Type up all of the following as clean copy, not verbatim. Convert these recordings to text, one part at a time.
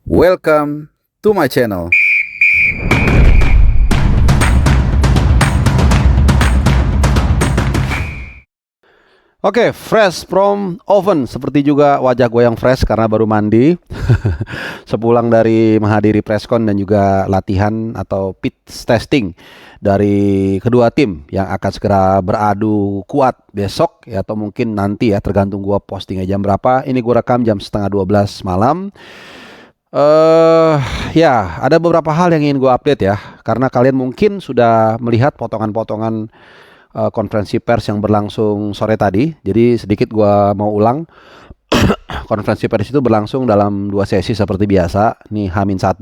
Welcome to my channel. Oke, fresh from oven. Seperti juga wajah gue yang fresh karena baru mandi sepulang dari menghadiri presscon dan juga latihan atau pitch testing dari kedua tim yang akan segera beradu kuat besok ya, atau mungkin nanti ya, tergantung gue postingnya jam berapa. Ini gue rekam jam setengah 12 malam. Ya, ada beberapa hal yang ingin gue update ya, karena kalian mungkin sudah melihat potongan-potongan konferensi pers yang berlangsung sore tadi. Jadi sedikit gua mau ulang. Konferensi pers itu berlangsung dalam 2 sesi seperti biasa. Nih H-1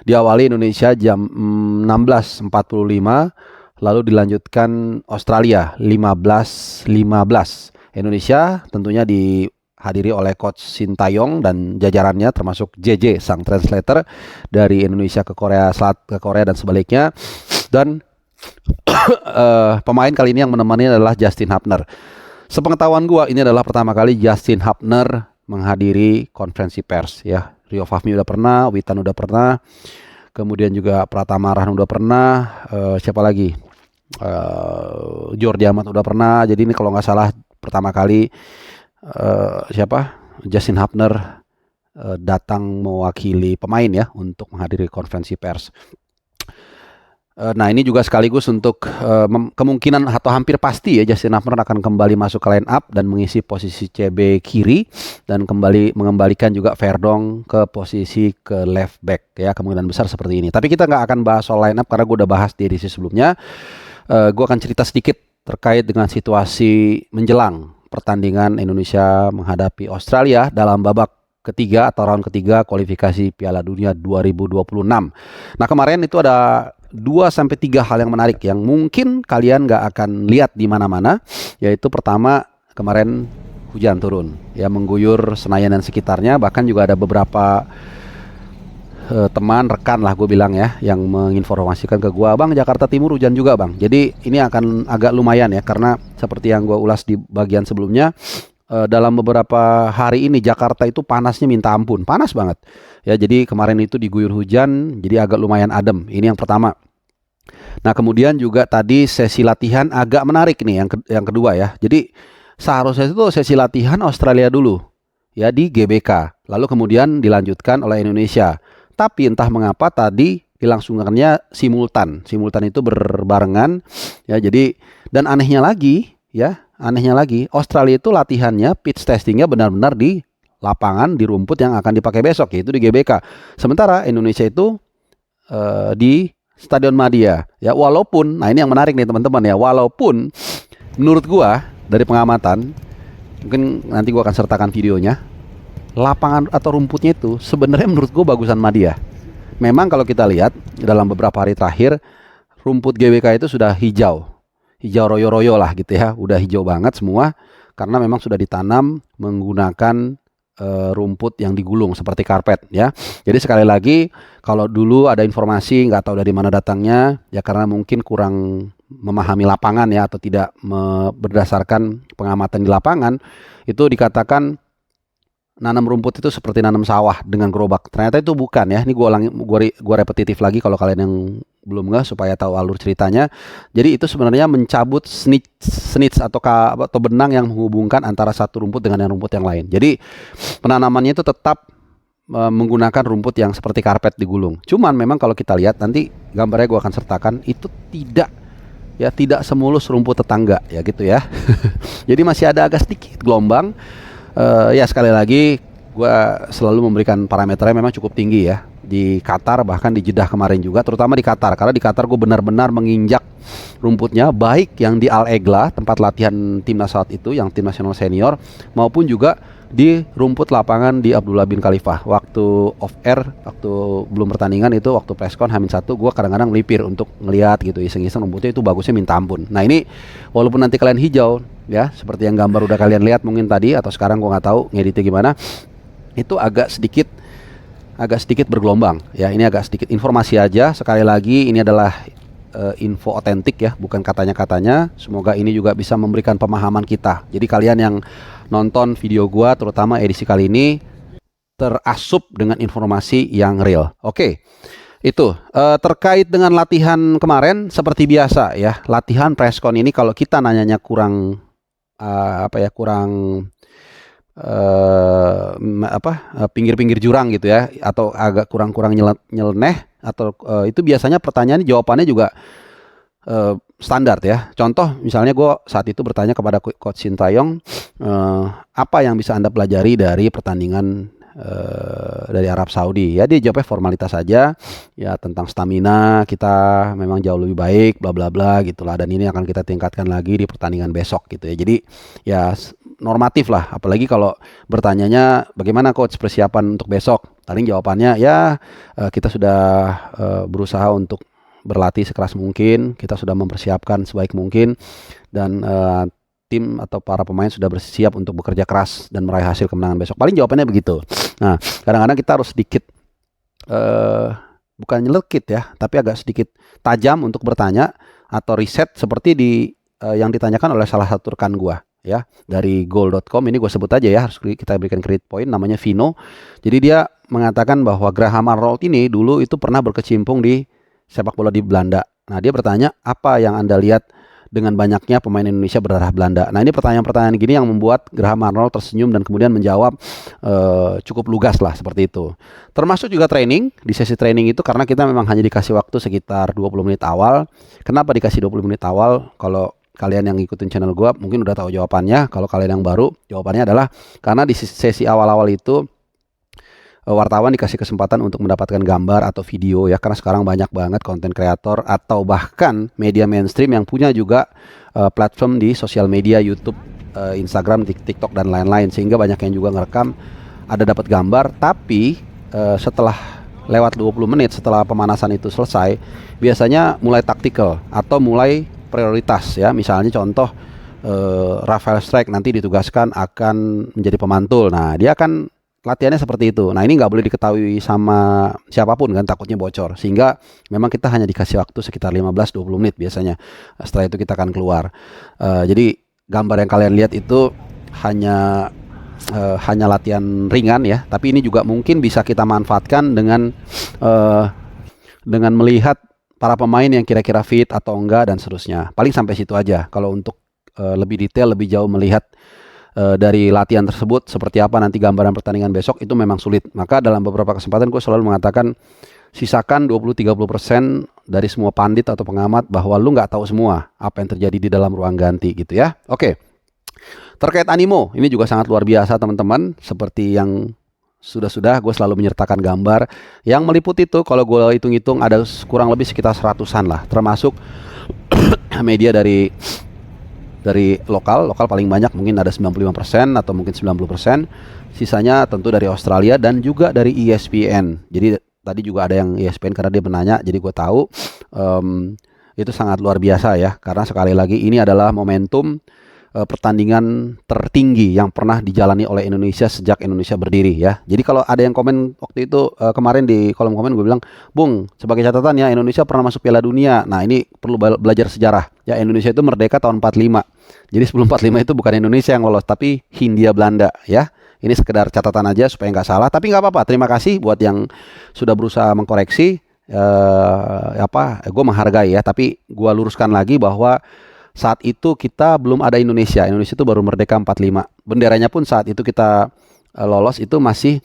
diawali Indonesia jam 16.45, lalu dilanjutkan Australia 15.15. Indonesia tentunya dihadiri oleh Coach Sintayong dan jajarannya, termasuk JJ sang translator dari Indonesia ke Korea Selatan, ke Korea dan sebaliknya. Dan pemain kali ini yang menemani adalah Justin Hubner. Sepengetahuan gua, ini adalah pertama kali Justin Hubner menghadiri konferensi pers ya. Rio Fahmi udah pernah, Witan udah pernah, kemudian juga Pratama Arhan udah pernah, siapa lagi? Jordi Amat udah pernah. Jadi ini kalau nggak salah pertama kali Justin Hubner datang mewakili pemain ya untuk menghadiri konferensi pers. Nah, ini juga sekaligus untuk kemungkinan atau hampir pasti ya Justin Hubner akan kembali masuk ke line up dan mengisi posisi CB kiri, dan mengembalikan juga Verdong ke posisi ke left back ya, kemungkinan besar seperti ini. Tapi kita nggak akan bahas soal line up karena gue udah bahas di edisi sebelumnya. Gue akan cerita sedikit terkait dengan situasi menjelang pertandingan Indonesia menghadapi Australia dalam babak ketiga atau round ketiga kualifikasi Piala Dunia 2026. Nah, kemarin itu ada 2-3 hal yang menarik yang mungkin kalian nggak akan lihat di mana-mana. Yaitu pertama, kemarin hujan turun ya, mengguyur Senayan dan sekitarnya. Bahkan juga ada beberapa teman, rekan lah gue bilang ya, yang menginformasikan ke gue, "Bang, Jakarta Timur hujan juga bang." Jadi ini akan agak lumayan ya, karena seperti yang gue ulas di bagian sebelumnya, dalam beberapa hari ini Jakarta itu panasnya minta ampun, panas banget ya. Jadi kemarin itu diguyur hujan, jadi agak lumayan adem. Ini yang pertama. Nah, kemudian juga tadi sesi latihan agak menarik nih, yang kedua ya. Jadi seharusnya itu sesi latihan Australia dulu ya di GBK, lalu kemudian dilanjutkan oleh Indonesia. Tapi entah mengapa tadi dilangsungkannya simultan itu berbarengan ya. Jadi, dan anehnya lagi Australia itu latihannya, pitch testingnya benar-benar di lapangan, di rumput yang akan dipakai besok, yaitu di GBK. Sementara Indonesia itu di Stadion Madia ya. Walaupun, nah ini yang menarik nih teman-teman ya, walaupun menurut gua dari pengamatan, mungkin nanti gua akan sertakan videonya, lapangan atau rumputnya itu sebenarnya menurut gua bagusan Madia. Memang kalau kita lihat dalam beberapa hari terakhir, rumput GBK itu sudah hijau royo-royo lah gitu ya, udah hijau banget semua, karena memang sudah ditanam menggunakan rumput yang digulung seperti karpet ya. Jadi sekali lagi, kalau dulu ada informasi nggak tahu dari mana datangnya ya, karena mungkin kurang memahami lapangan ya, atau tidak berdasarkan pengamatan di lapangan, itu dikatakan nanam rumput itu seperti nanam sawah dengan gerobak. Ternyata itu bukan ya. Ini gue repetitif lagi kalau kalian yang belum nggak, supaya tahu alur ceritanya. Jadi itu sebenarnya mencabut snitch atau benang yang menghubungkan antara satu rumput dengan yang rumput yang lain. Jadi penanamannya itu tetap menggunakan rumput yang seperti karpet digulung. Cuman memang kalau kita lihat nanti gambarnya gue akan sertakan, itu tidak semulus rumput tetangga ya gitu ya. Jadi masih ada agak sedikit gelombang. Ya sekali lagi gue selalu memberikan parameternya memang cukup tinggi ya. Di Qatar, bahkan di Jeddah kemarin juga, terutama di Qatar, karena di Qatar gue benar-benar menginjak rumputnya, baik yang di Al Egla tempat latihan timnas saat itu, yang tim nasional senior, maupun juga di rumput lapangan di Abdullah bin Khalifah. Waktu off air, waktu belum pertandingan itu, waktu presscon H-1, gue kadang-kadang melipir untuk ngelihat gitu, iseng-iseng, rumputnya itu bagusnya minta ampun. Nah ini walaupun nanti kalian hijau ya, seperti yang gambar udah kalian lihat mungkin tadi, atau sekarang gue nggak tahu ngeditnya gimana, itu agak sedikit bergelombang ya. Ini agak sedikit informasi aja. Sekali lagi, ini adalah info otentik ya, bukan katanya-katanya. Semoga ini juga bisa memberikan pemahaman kita. Jadi kalian yang nonton video gua, terutama edisi kali ini, terasup dengan informasi yang real. Oke. Itu terkait dengan latihan kemarin seperti biasa ya. Latihan preskon ini kalau kita nanyanya kurang kurang pinggir-pinggir jurang gitu ya, atau agak kurang-kurang nyeleneh, atau itu biasanya pertanyaan jawabannya juga standar ya. Contoh misalnya gue saat itu bertanya kepada Coach Sintayong, apa yang bisa Anda pelajari dari pertandingan dari Arab Saudi? Ya dia jawabnya formalitas saja ya, tentang stamina kita memang jauh lebih baik bla bla bla gitulah, dan ini akan kita tingkatkan lagi di pertandingan besok gitu ya. Jadi ya normatif lah, apalagi kalau bertanyanya bagaimana coach persiapan untuk besok, paling jawabannya ya kita sudah berusaha untuk berlatih sekeras mungkin, kita sudah mempersiapkan sebaik mungkin, dan tim atau para pemain sudah bersiap untuk bekerja keras dan meraih hasil kemenangan besok. Paling jawabannya begitu. Nah, kadang-kadang kita harus sedikit bukan nyelekit ya, tapi agak sedikit tajam untuk bertanya atau riset seperti yang ditanyakan oleh salah satu rekan gua ya dari goal.com. Ini gue sebut aja ya, harus kita berikan credit point, namanya Vino. Jadi dia mengatakan bahwa Graham Arnold ini dulu itu pernah berkecimpung di sepak bola di Belanda. Nah, dia bertanya, apa yang Anda lihat dengan banyaknya pemain Indonesia berdarah Belanda? Nah, ini pertanyaan-pertanyaan gini yang membuat Graham Arnold tersenyum dan kemudian menjawab cukup lugas lah seperti itu. Termasuk juga training, di sesi training itu karena kita memang hanya dikasih waktu sekitar 20 menit awal. Kenapa dikasih 20 menit awal? Kalau kalian yang ngikutin channel gue mungkin udah tahu jawabannya. Kalau kalian yang baru, jawabannya adalah karena di sesi awal-awal itu wartawan dikasih kesempatan untuk mendapatkan gambar atau video ya, karena sekarang banyak banget konten kreator atau bahkan media mainstream yang punya juga platform di sosial media, YouTube, Instagram, TikTok dan lain-lain, sehingga banyak yang juga ngerekam, ada dapat gambar. Tapi setelah lewat 20 menit setelah pemanasan itu selesai, biasanya mulai taktikal atau mulai prioritas ya. Misalnya contoh Rafael Strike nanti ditugaskan akan menjadi pemantul. Nah, dia akan latihannya seperti itu. Nah, ini nggak boleh diketahui sama siapapun kan, takutnya bocor. Sehingga memang kita hanya dikasih waktu sekitar 15-20 menit biasanya. Setelah itu kita akan keluar. Jadi gambar yang kalian lihat itu hanya latihan ringan ya. Tapi ini juga mungkin bisa kita manfaatkan dengan melihat para pemain yang kira-kira fit atau enggak dan seterusnya. Paling sampai situ aja. Kalau untuk lebih detail, lebih jauh melihat dari latihan tersebut seperti apa nanti gambaran pertandingan besok, itu memang sulit. Maka dalam beberapa kesempatan gue selalu mengatakan, sisakan 20-30% dari semua pandit atau pengamat, bahwa lu nggak tahu semua apa yang terjadi di dalam ruang ganti gitu ya. Oke. Terkait animo, ini juga sangat luar biasa teman-teman. Seperti yang sudah gue selalu menyertakan gambar yang meliputi itu, kalau gue hitung-hitung ada kurang lebih sekitar 100-an lah, termasuk media dari lokal paling banyak mungkin ada 95% atau mungkin 90%. Sisanya tentu dari Australia dan juga dari ESPN. Jadi tadi juga ada yang ESPN karena dia menanya, jadi gue tahu itu sangat luar biasa ya. Karena sekali lagi ini adalah momentum pertandingan tertinggi yang pernah dijalani oleh Indonesia sejak Indonesia berdiri ya. Jadi kalau ada yang komen waktu itu kemarin di kolom komen, gue bilang, Bung, sebagai catatan ya, Indonesia pernah masuk Piala Dunia. Nah, ini perlu belajar sejarah ya. Indonesia itu merdeka tahun 45. Jadi sebelum 45 itu bukan Indonesia yang lolos, tapi Hindia Belanda ya. Ini sekedar catatan aja supaya nggak salah, tapi nggak apa-apa. Terima kasih buat yang sudah berusaha mengkoreksi. Gue menghargai ya, tapi gue luruskan lagi bahwa saat itu kita belum ada Indonesia. Indonesia itu baru merdeka 45. Benderanya pun saat itu kita lolos itu masih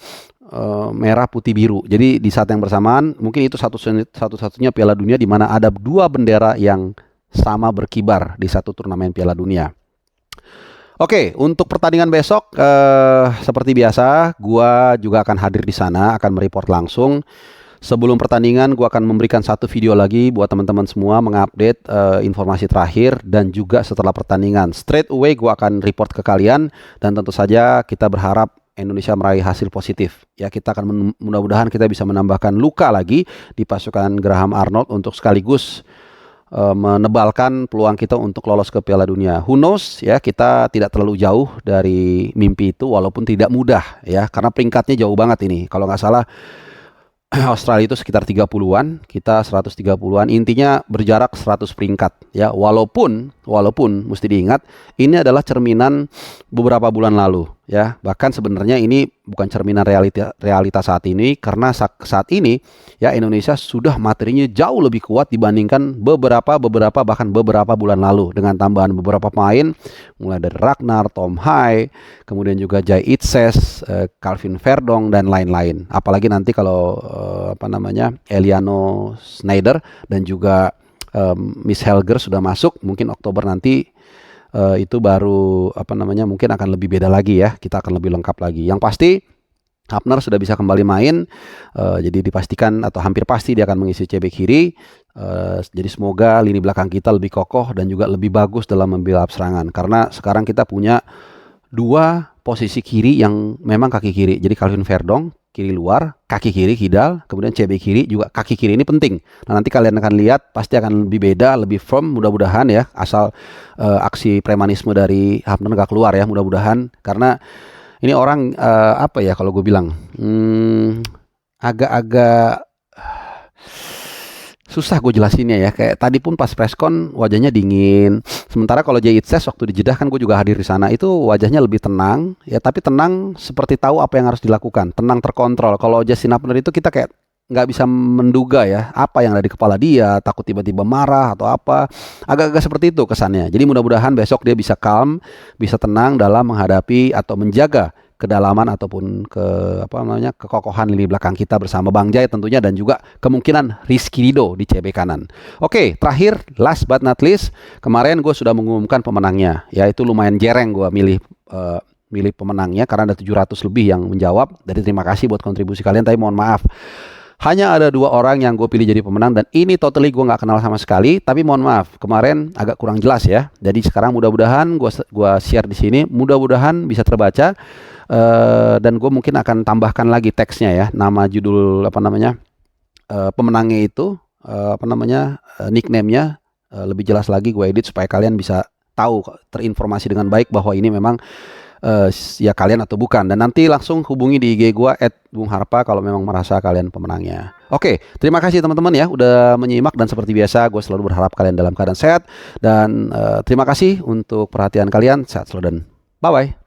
merah putih biru. Jadi di saat yang bersamaan mungkin itu satu-satunya Piala Dunia di mana ada dua bendera yang sama berkibar di satu turnamen Piala Dunia. Oke, untuk pertandingan besok seperti biasa, gua juga akan hadir di sana, akan mereport langsung. Sebelum pertandingan, gue akan memberikan satu video lagi buat teman-teman semua mengupdate informasi terakhir, dan juga setelah pertandingan straight away gue akan report ke kalian, dan tentu saja kita berharap Indonesia meraih hasil positif. Ya, kita akan mudah-mudahan kita bisa menambahkan luka lagi di pasukan Graham Arnold untuk sekaligus menebalkan peluang kita untuk lolos ke Piala Dunia. Who knows ya, kita tidak terlalu jauh dari mimpi itu walaupun tidak mudah ya, karena peringkatnya jauh banget ini. Kalau nggak salah Australia itu sekitar 30-an, kita 130-an, intinya berjarak 100 peringkat ya. Walaupun mesti diingat, ini adalah cerminan beberapa bulan lalu ya. Bahkan sebenarnya ini bukan cerminan realita saat ini, karena saat ini ya Indonesia sudah materinya jauh lebih kuat dibandingkan beberapa bahkan beberapa bulan lalu, dengan tambahan beberapa pemain mulai dari Ragnar, Tom Hai, kemudian juga Jai Itses, Calvin Verdong dan lain-lain. Apalagi nanti kalau Eliano Schneider dan juga Miss Helger sudah masuk, mungkin Oktober nanti. Itu baru mungkin akan lebih beda lagi ya, kita akan lebih lengkap lagi. Yang pasti Hafner sudah bisa kembali main, jadi dipastikan atau hampir pasti dia akan mengisi CB kiri. Jadi semoga lini belakang kita lebih kokoh dan juga lebih bagus dalam membela serangan, karena sekarang kita punya dua posisi kiri yang memang kaki kiri. Jadi Calvin Verdong kiri luar, kaki kiri Kidal, kemudian CB kiri juga kaki kiri, ini penting. Nah, nanti kalian akan lihat pasti akan lebih beda, lebih firm mudah-mudahan ya, asal aksi premanisme dari Hafner gak keluar ya, mudah-mudahan. Karena ini orang kalau gue bilang agak-agak susah gue jelasinnya ya. Kayak tadi pun pas preskon wajahnya dingin. Sementara kalau Jay Itses waktu di Jeddah kan gue juga hadir di sana, itu wajahnya lebih tenang ya, tapi tenang seperti tahu apa yang harus dilakukan, tenang terkontrol. Kalau Justin Hafner itu kita kayak nggak bisa menduga ya apa yang ada di kepala dia, takut tiba-tiba marah atau apa, agak-agak seperti itu kesannya. Jadi mudah-mudahan besok dia bisa calm, bisa tenang dalam menghadapi atau menjaga kedalaman ataupun kekokohan lini belakang kita bersama Bang Jai tentunya, dan juga kemungkinan Rizky Ridho di CB kanan. Oke, terakhir last but not least, kemarin gue sudah mengumumkan pemenangnya, yaitu lumayan jereng gue milih pemenangnya karena ada 700 lebih yang menjawab. Jadi terima kasih buat kontribusi kalian, tapi mohon maaf, hanya ada 2 orang yang gue pilih jadi pemenang, dan ini totally gue nggak kenal sama sekali. Tapi mohon maaf, kemarin agak kurang jelas ya. Jadi sekarang mudah-mudahan gue share di sini, mudah-mudahan bisa terbaca. Dan gue mungkin akan tambahkan lagi teksnya ya, nama judul pemenangnya itu nickname-nya lebih jelas lagi gue edit supaya kalian bisa tahu, terinformasi dengan baik bahwa ini memang ya kalian atau bukan. Dan nanti langsung hubungi di IG gue @bungharpa kalau memang merasa kalian pemenangnya. Oke, terima kasih teman-teman ya udah menyimak, dan seperti biasa gue selalu berharap kalian dalam keadaan sehat, dan terima kasih untuk perhatian kalian. Sehat selalu dan bye-bye.